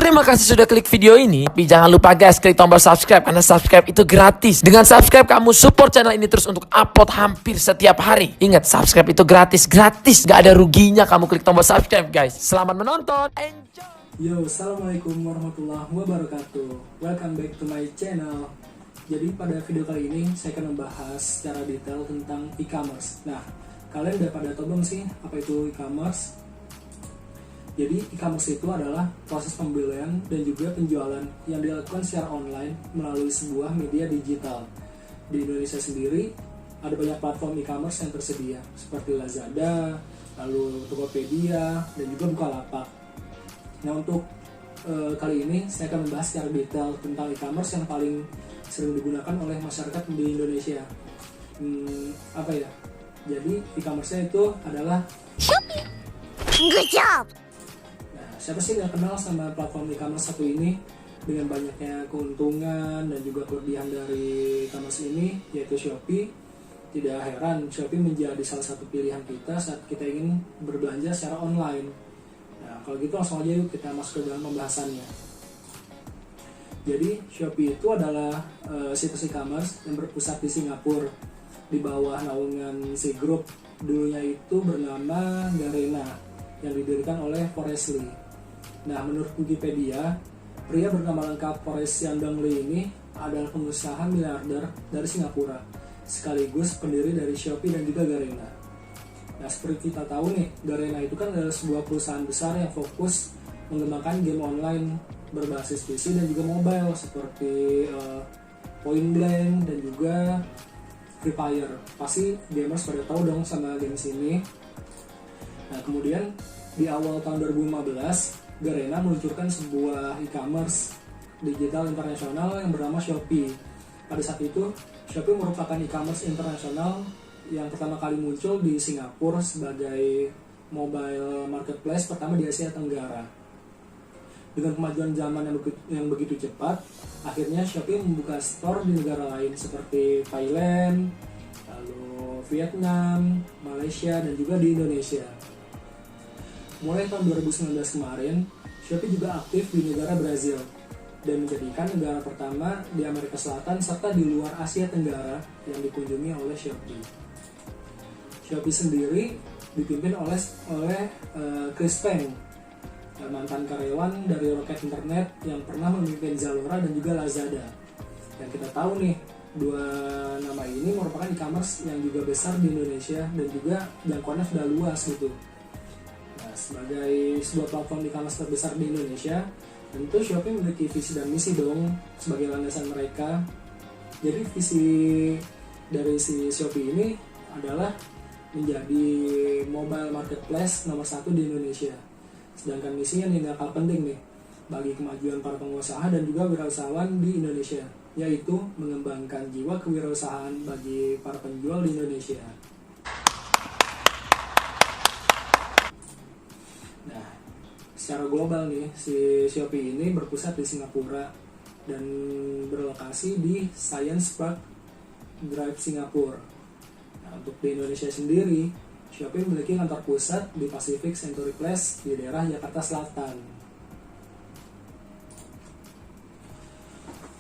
Terima kasih sudah klik video ini. Tapi jangan lupa guys, klik tombol subscribe karena subscribe itu gratis. Dengan subscribe kamu support channel ini terus untuk upload hampir setiap hari. Ingat, subscribe itu gratis, gak ada ruginya kamu klik tombol subscribe guys. Selamat menonton, enjoy. Yo, assalamualaikum warahmatullahi wabarakatuh. Welcome back to my channel. Jadi pada video kali ini saya akan membahas secara detail tentang e-commerce. Nah, kalian udah pada tahu belum sih apa itu e-commerce? Jadi e-commerce itu adalah proses pembelian dan juga penjualan yang dilakukan secara online melalui sebuah media digital. Di Indonesia sendiri ada banyak platform e-commerce yang tersedia seperti Lazada, lalu Tokopedia, dan juga Bukalapak. Nah, untuk kali ini saya akan membahas secara detail tentang e-commerce yang paling sering digunakan oleh masyarakat di Indonesia. Jadi e-commerce itu adalah Shopee. Good job. Siapa sih yang kenal sama platform e-commerce satu ini dengan banyaknya keuntungan dan juga kelebihan dari e-commerce ini, yaitu Shopee. Tidak heran Shopee menjadi salah satu pilihan kita saat kita ingin berbelanja secara online. Nah, kalau gitu langsung aja yuk kita masuk ke dalam pembahasannya. Jadi Shopee itu adalah situs e-commerce yang berpusat di Singapura di bawah naungan si grup dulunya itu bernama Garena yang didirikan oleh Forrest Li. Nah, menurut Wikipedia, pria bernama lengkap Forrest Yandong Lee ini adalah pengusaha miliarder dari Singapura, sekaligus pendiri dari Shopee dan juga Garena. Nah, seperti kita tahu nih, Garena itu kan adalah sebuah perusahaan besar yang fokus mengembangkan game online berbasis PC dan juga mobile seperti Point Blank dan juga Free Fire. Pasti gamers pada tahu dong sama games ini. Nah, kemudian di awal tahun 2015, Garena meluncurkan sebuah e-commerce digital internasional yang bernama Shopee. Pada saat itu, Shopee merupakan e-commerce internasional yang pertama kali muncul di Singapura sebagai mobile marketplace pertama di Asia Tenggara. Dengan kemajuan zaman yang begitu cepat, akhirnya Shopee membuka store di negara lain seperti Thailand, lalu Vietnam, Malaysia, dan juga di Indonesia. Mulai tahun 2019 kemarin, Shopee juga aktif di negara Brazil dan menjadikan negara pertama di Amerika Selatan serta di luar Asia Tenggara yang dikunjungi oleh Shopee. Shopee sendiri dipimpin oleh Chris Peng, mantan karyawan dari Rocket Internet yang pernah memimpin Zalora dan juga Lazada. Dan kita tahu nih, dua nama ini merupakan e-commerce yang juga besar di Indonesia dan juga jangkauannya sudah luas gitu. Sebagai sebuah platform e-commerce terbesar di Indonesia, tentu Shopee memiliki visi dan misi dong sebagai landasan mereka. Jadi visi dari si Shopee ini adalah menjadi mobile marketplace nomor 1 di Indonesia. Sedangkan misinya ini gak kalah penting nih bagi kemajuan para pengusaha dan juga wirausahawan di Indonesia, yaitu mengembangkan jiwa kewirausahaan bagi para penjual di Indonesia. Secara global nih, si Shopee ini berpusat di Singapura dan berlokasi di Science Park Drive, Singapura. Nah, untuk di Indonesia sendiri, Shopee memiliki kantor pusat di Pacific Century Place di daerah Jakarta Selatan.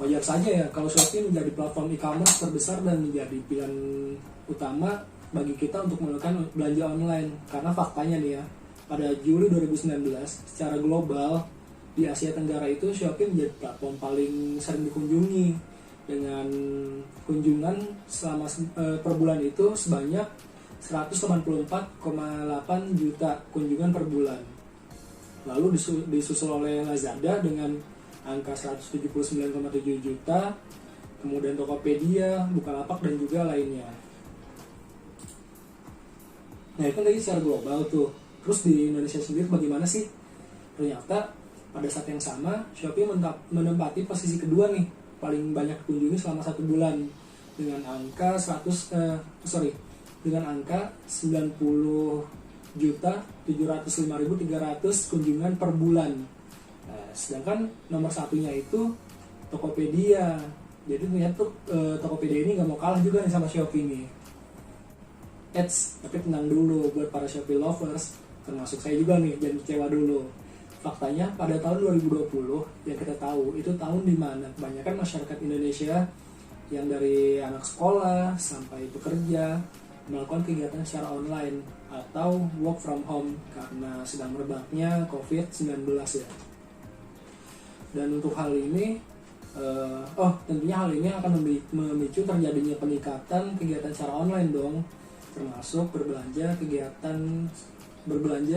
Wajar saja ya kalau Shopee menjadi platform e-commerce terbesar dan menjadi pilihan utama bagi kita untuk melakukan belanja online. Karena faktanya nih ya, pada Juli 2019, secara global di Asia Tenggara itu Shopee menjadi platform paling sering dikunjungi dengan kunjungan selama per bulan itu sebanyak 184,8 juta kunjungan per bulan. Lalu disusul oleh Lazada dengan angka 179,7 juta, kemudian Tokopedia, Bukalapak, dan juga lainnya. Nah, itu tadi secara global tuh. Terus di Indonesia sendiri bagaimana sih? Ternyata pada saat yang sama Shopee menempati posisi kedua nih, paling banyak kunjungi selama 1 bulan dengan angka 90.705.300 kunjungan per bulan. Nah, sedangkan nomor satunya itu Tokopedia. Jadi ternyata Tokopedia ini nggak mau kalah juga nih sama Shopee nih. Tapi tenang dulu buat para Shopee lovers, termasuk saya juga nih, jangan kecewa dulu. faktanya pada tahun 2020 yang kita tahu itu tahun dimana kebanyakan masyarakat Indonesia yang dari anak sekolah sampai pekerja melakukan kegiatan secara online atau work from home karena sedang merebaknya COVID-19 ya. Dan untuk hal ini, tentunya hal ini akan memicu terjadinya peningkatan kegiatan secara online dong, termasuk berbelanja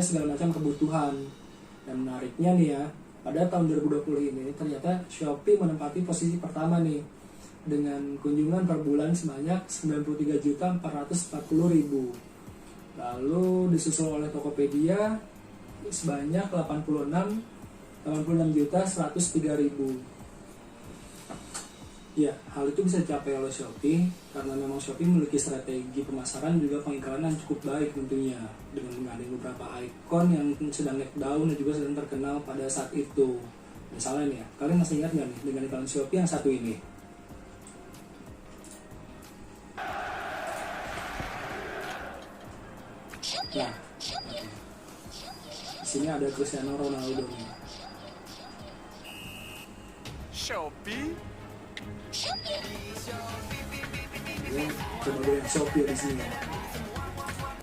segala macam kebutuhan. Dan menariknya nih ya, pada tahun 2020 ini ternyata Shopee menempati posisi pertama nih dengan kunjungan per bulan sebanyak 93.440.000. Lalu disusul oleh Tokopedia sebanyak 86.103.000. Ya, hal itu bisa dicapai oleh Shopee karena memang Shopee memiliki strategi pemasaran juga pengiklanan cukup baik tentunya dengan menggandeng beberapa ikon yang sedang naik daun dan juga sedang terkenal pada saat itu. Misalnya nih ya, kalian masih ingat nggak nih dengan iklan Shopee yang satu ini? Nah, di sini ada Cristiano Ronaldo nih. Shopee. Coba lihat Shopee di sini.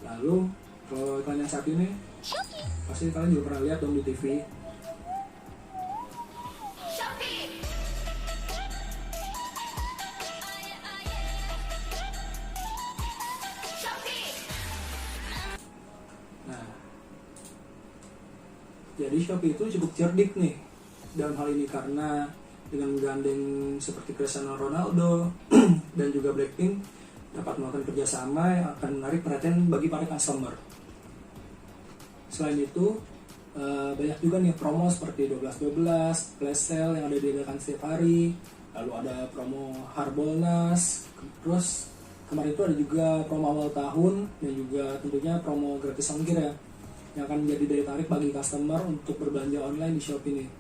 Lalu kalau iklan yang satu ini, pasti kalian juga pernah lihat dong di TV. Nah, jadi Shopee itu cukup cerdik nih dalam hal ini karena dengan menggandeng seperti Cristiano Ronaldo dan juga Blackpink dapat melakukan kerjasama yang akan menarik perhatian bagi para customer. Selain itu, banyak juga nih promo seperti 12-12, flash sale yang ada diadakan setiap hari, lalu ada promo Harbolnas, terus kemarin itu ada juga promo awal tahun dan juga tentunya promo gratis ongkir ya, yang akan menjadi daya tarik bagi customer untuk berbelanja online di Shopee nih.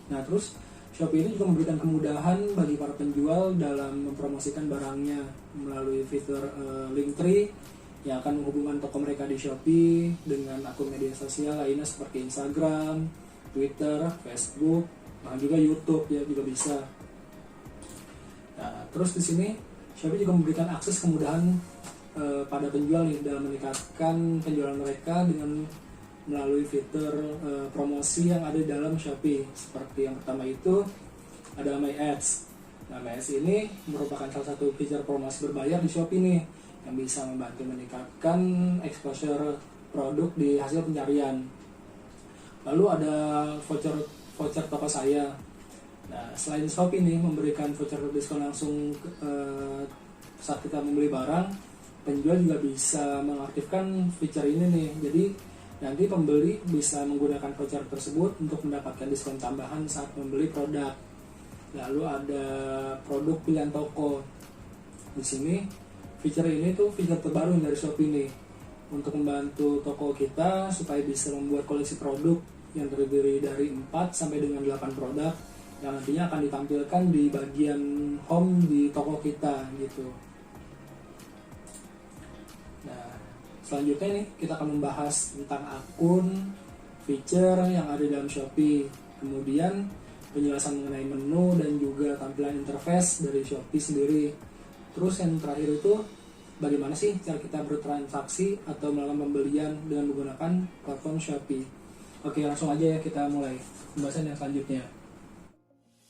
Nah terus Shopee ini juga memberikan kemudahan bagi para penjual dalam mempromosikan barangnya melalui fitur Linktree yang akan menghubungkan toko mereka di Shopee dengan akun media sosial lainnya seperti Instagram, Twitter, Facebook, bahkan juga YouTube ya juga bisa. Nah, terus di sini Shopee juga memberikan akses kemudahan pada penjual nih dalam meningkatkan penjualan mereka dengan melalui fitur promosi yang ada dalam Shopee. Seperti yang pertama itu ada My Ads. Nah, My Ads ini merupakan salah satu fitur promosi berbayar di Shopee nih yang bisa membantu meningkatkan exposure produk di hasil pencarian. Lalu ada voucher toko saya. Nah, selain Shopee nih memberikan voucher diskon langsung saat kita membeli barang, penjual juga bisa mengaktifkan fitur ini nih. Jadi nanti pembeli bisa menggunakan voucher tersebut untuk mendapatkan diskon tambahan saat membeli produk. Lalu ada produk pilihan toko. Di sini fitur ini tuh fitur terbaru dari Shopee nih untuk membantu toko kita supaya bisa membuat koleksi produk yang terdiri dari 4 sampai dengan 8 produk yang nantinya akan ditampilkan di bagian home di toko kita gitu. Nah, selanjutnya nih kita akan membahas tentang akun, feature yang ada dalam Shopee, kemudian penjelasan mengenai menu dan juga tampilan interface dari Shopee sendiri. Terus yang terakhir itu bagaimana sih cara kita bertransaksi atau melakukan pembelian dengan menggunakan platform Shopee. Oke, langsung aja ya kita mulai pembahasan yang selanjutnya.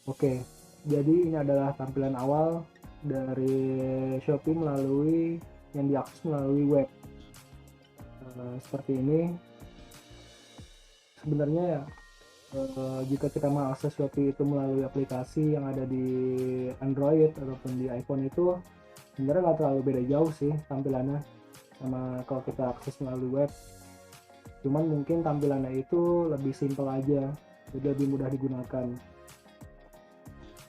Oke, jadi ini adalah tampilan awal dari Shopee yang diakses melalui web. Seperti ini. Sebenarnya ya, jika kita mengakses Shopee itu melalui aplikasi yang ada di Android ataupun di iPhone itu sebenarnya nggak terlalu beda jauh sih tampilannya sama kalau kita akses melalui web. Cuman mungkin tampilannya itu lebih simpel aja, jadi lebih mudah digunakan.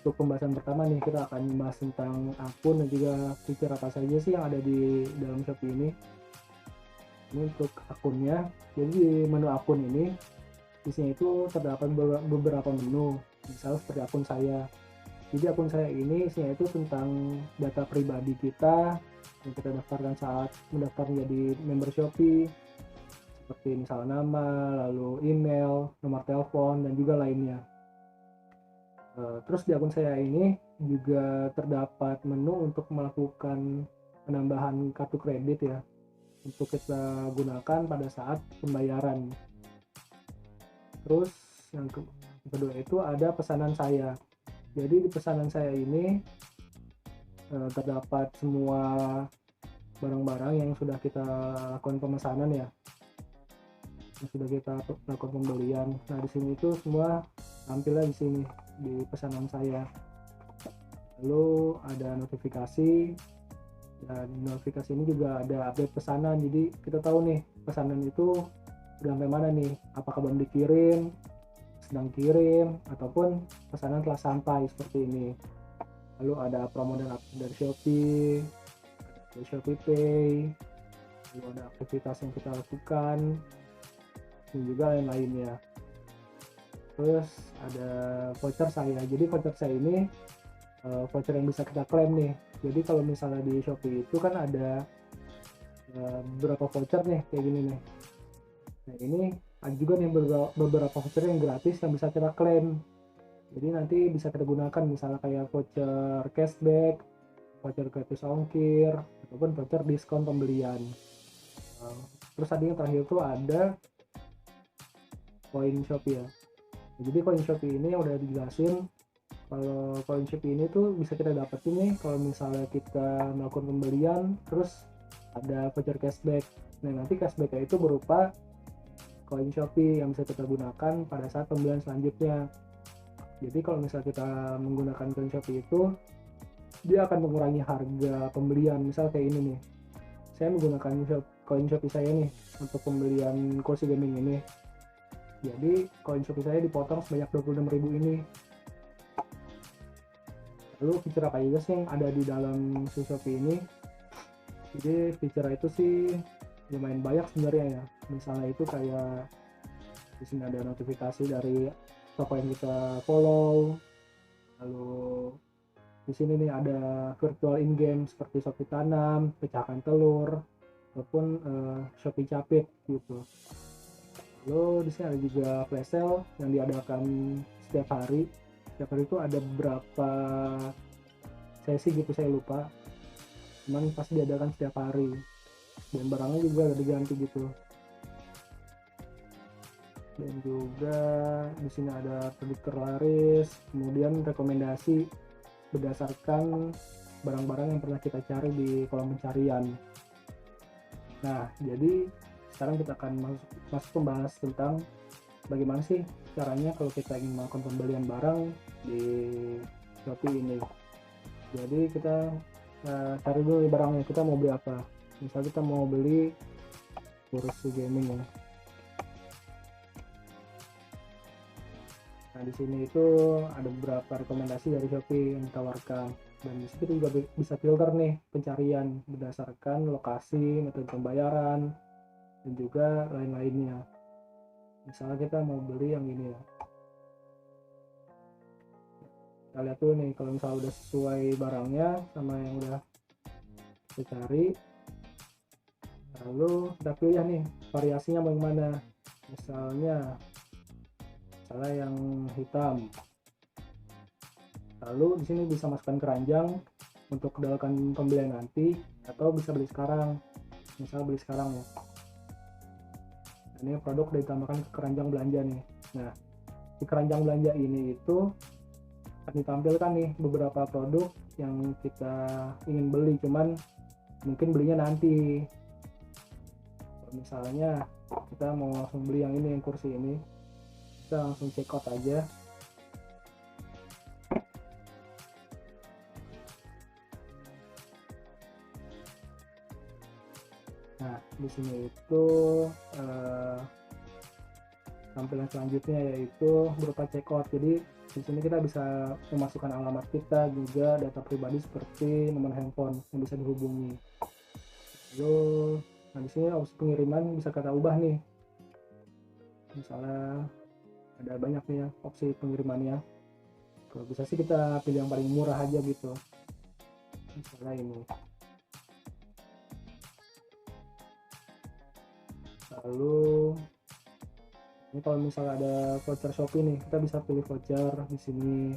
Untuk pembahasan pertama nih kita akan membahas tentang akun dan juga fitur apa saja sih yang ada di dalam Shopee ini. Ini untuk akunnya, jadi di menu akun ini isinya itu terdapat beberapa menu, misalnya seperti akun saya. Jadi akun saya ini isinya itu tentang data pribadi kita yang kita daftarkan saat mendaftar menjadi member Shopee, seperti misal nama, lalu email, nomor telepon, dan juga lainnya. Terus di akun saya ini juga terdapat menu untuk melakukan penambahan kartu kredit ya, untuk kita gunakan pada saat pembayaran. Terus yang kedua itu ada pesanan saya. Jadi di pesanan saya ini terdapat semua barang-barang yang sudah kita lakukan pemesanan ya, yang sudah kita lakukan pembelian. Nah di sini itu semua tampilnya di sini di pesanan saya. Lalu ada notifikasi, dan notifikasi ini juga ada update pesanan, jadi kita tahu nih pesanan itu udah sampai mana nih, apakah belum dikirim, sedang kirim, ataupun pesanan telah sampai seperti ini. Lalu ada promo dan update dari Shopee, dari Shopee Pay, lalu ada aktivitas yang kita lakukan, dan juga lain-lainnya. Terus ada voucher saya. Jadi voucher saya ini voucher yang bisa kita klaim nih. Jadi kalau misalnya di Shopee itu kan ada beberapa voucher nih kayak gini nih. Nah ini ada juga nih beberapa voucher yang gratis yang bisa kita klaim. Jadi nanti bisa kita gunakan misalnya kayak voucher cashback, voucher gratis ongkir, ataupun voucher diskon pembelian. Terus tadi yang terakhir tuh ada koin Shopee ya. Jadi koin Shopee ini udah dijelasin, kalau koin Shopee ini tuh bisa kita dapetin nih kalau misalnya kita melakukan pembelian terus ada voucher cashback. Nah nanti cashbacknya itu berupa koin Shopee yang bisa kita gunakan pada saat pembelian selanjutnya. Jadi kalau misalnya kita menggunakan koin Shopee itu, dia akan mengurangi harga pembelian. Misal kayak ini nih, saya menggunakan koin Shopee saya nih untuk pembelian kursi gaming ini. Jadi koin Shopee saya dipotong sebanyak 26.000 ini. Lalu fitur apa aja sih yang ada di dalam si Shopee ini? Jadi fitur itu sih lumayan banyak sebenarnya ya. Misalnya itu kayak di sini ada notifikasi dari toko yang kita follow. Lalu di sini nih ada virtual in-game seperti Shopee Tanam, Pecahkan Telur, ataupun Shopee Capit gitu. Lalu di sini ada juga flash sale yang diadakan setiap hari. Setiap hari itu ada beberapa sesi gitu, saya lupa. Cuman pasti diadakan setiap hari. Dan barangnya juga udah diganti gitu. Dan juga di sini ada produk terlaris, kemudian rekomendasi berdasarkan barang-barang yang pernah kita cari di kolom pencarian. Nah, jadi sekarang kita akan masuk membahas tentang bagaimana sih caranya kalau kita ingin melakukan pembelian barang di Shopee ini. Jadi kita cari dulu barangnya, kita mau beli apa. Misal kita mau beli kursi gaming ya. Nah di sini itu ada beberapa rekomendasi dari Shopee yang ditawarkan, dan di situ juga bisa filter nih pencarian berdasarkan lokasi, metode pembayaran, dan juga lain-lainnya. Misalnya kita mau beli yang ini ya, kita lihat dulu nih kalau misalnya udah sesuai barangnya sama yang udah kita cari, lalu kita pilih nih variasinya mau yang mana. Misalnya yang hitam. Lalu di sini bisa masukkan keranjang untuk kedalakan pembelian nanti, atau bisa beli sekarang. Misal beli sekarang ya. Ini produk udah ditambahkan ke keranjang belanja nih. Nah, di keranjang belanja ini itu akan ditampilkan nih beberapa produk yang kita ingin beli, cuman mungkin belinya nanti. Misalnya kita mau langsung beli yang ini, yang kursi ini, kita langsung check out aja. Nah, di sini itu tampilan selanjutnya yaitu berupa checkout. Jadi di sini kita bisa memasukkan alamat kita, juga data pribadi seperti nomor handphone yang bisa dihubungi. Lalu, nah di sini opsi pengiriman bisa kita ubah nih. Misalnya ada banyak nih ya opsi pengirimannya. Kalau bisa sih kita pilih yang paling murah aja gitu. Misalnya ini. Lalu ini kalau misalnya ada voucher Shopee nih, kita bisa pilih voucher di sini.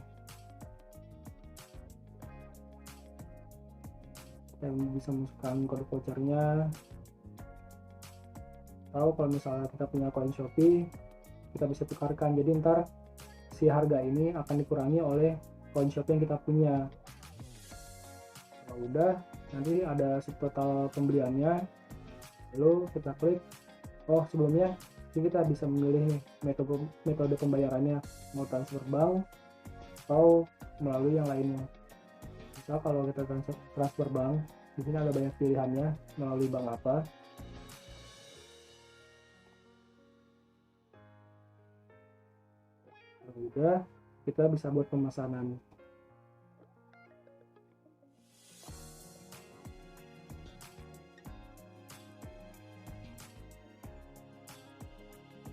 Kita bisa masukkan kode vouchernya. Atau kalau misalnya kita punya koin Shopee, kita bisa tukarkan. Jadi ntar si harga ini akan dikurangi oleh koin Shopee yang kita punya. Nah, udah, nanti ada total pembeliannya. Lalu kita klik. Oh, sebelumnya kita bisa memilih nih metode pembayarannya, mau transfer bank atau melalui yang lainnya. Misal kalau kita transfer bank, di sini ada banyak pilihannya melalui bank apa. Udah, kita bisa buat pemesanan.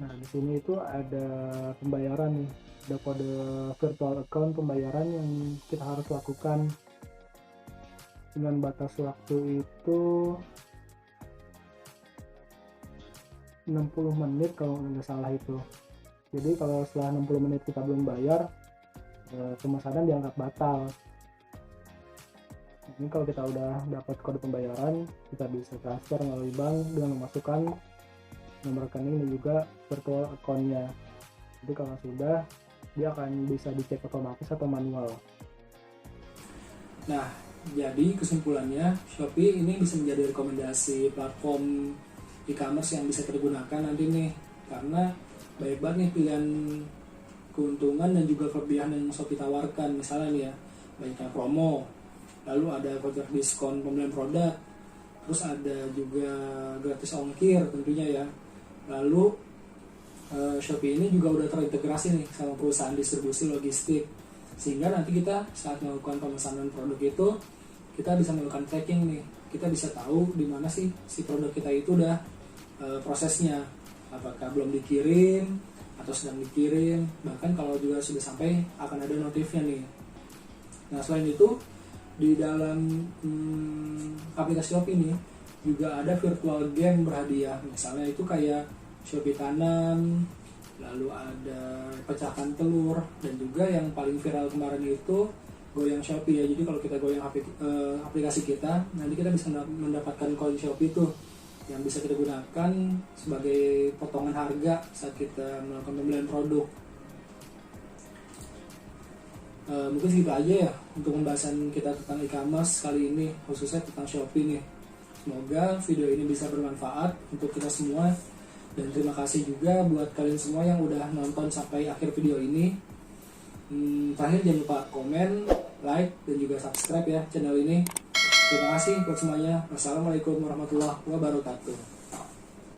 Nah, di sini itu ada pembayaran nih, ada kode virtual account pembayaran yang kita harus lakukan dengan batas waktu itu 60 menit kalau nggak salah itu. Jadi kalau setelah 60 menit kita belum bayar, pemesanan dianggap batal. Ini kalau kita udah dapat kode pembayaran, kita bisa transfer melalui bank dengan memasukkan nomor rekening dan juga virtual account-nya. Jadi kalau sudah, dia akan bisa dicek otomatis atau manual. Nah, jadi kesimpulannya Shopee ini bisa menjadi rekomendasi platform e-commerce yang bisa kita gunakan nanti nih, karena banyak banget nih pilihan keuntungan dan juga kelebihan yang Shopee tawarkan. Misalnya nih ya, banyaknya promo, lalu ada voucher diskon pembelian produk, terus ada juga gratis ongkir tentunya ya. Lalu Shopee ini juga udah terintegrasi nih sama perusahaan distribusi logistik, sehingga nanti kita saat melakukan pemesanan produk itu kita bisa melakukan tracking nih, kita bisa tahu di mana sih si produk kita itu udah prosesnya, apakah belum dikirim atau sedang dikirim, bahkan kalau juga sudah sampai akan ada notifnya nih. Nah, selain itu di dalam aplikasi Shopee ini juga ada virtual game berhadiah, misalnya itu kayak Shopee Tanam, lalu ada pecahkan telur, dan juga yang paling viral kemarin itu goyang Shopee ya. Jadi kalau kita goyang aplikasi kita, nanti kita bisa mendapatkan koin Shopee tuh yang bisa kita gunakan sebagai potongan harga saat kita melakukan pembelian produk. Mungkin segitu aja ya untuk pembahasan kita tentang e-commerce kali ini, khususnya tentang Shopee nih. Semoga video ini bisa bermanfaat untuk kita semua, dan terima kasih juga buat kalian semua yang udah nonton sampai akhir video ini. Terakhir jangan lupa komen, like, dan juga subscribe ya channel ini. Terima kasih buat semuanya. Wassalamualaikum warahmatullahi wabarakatuh.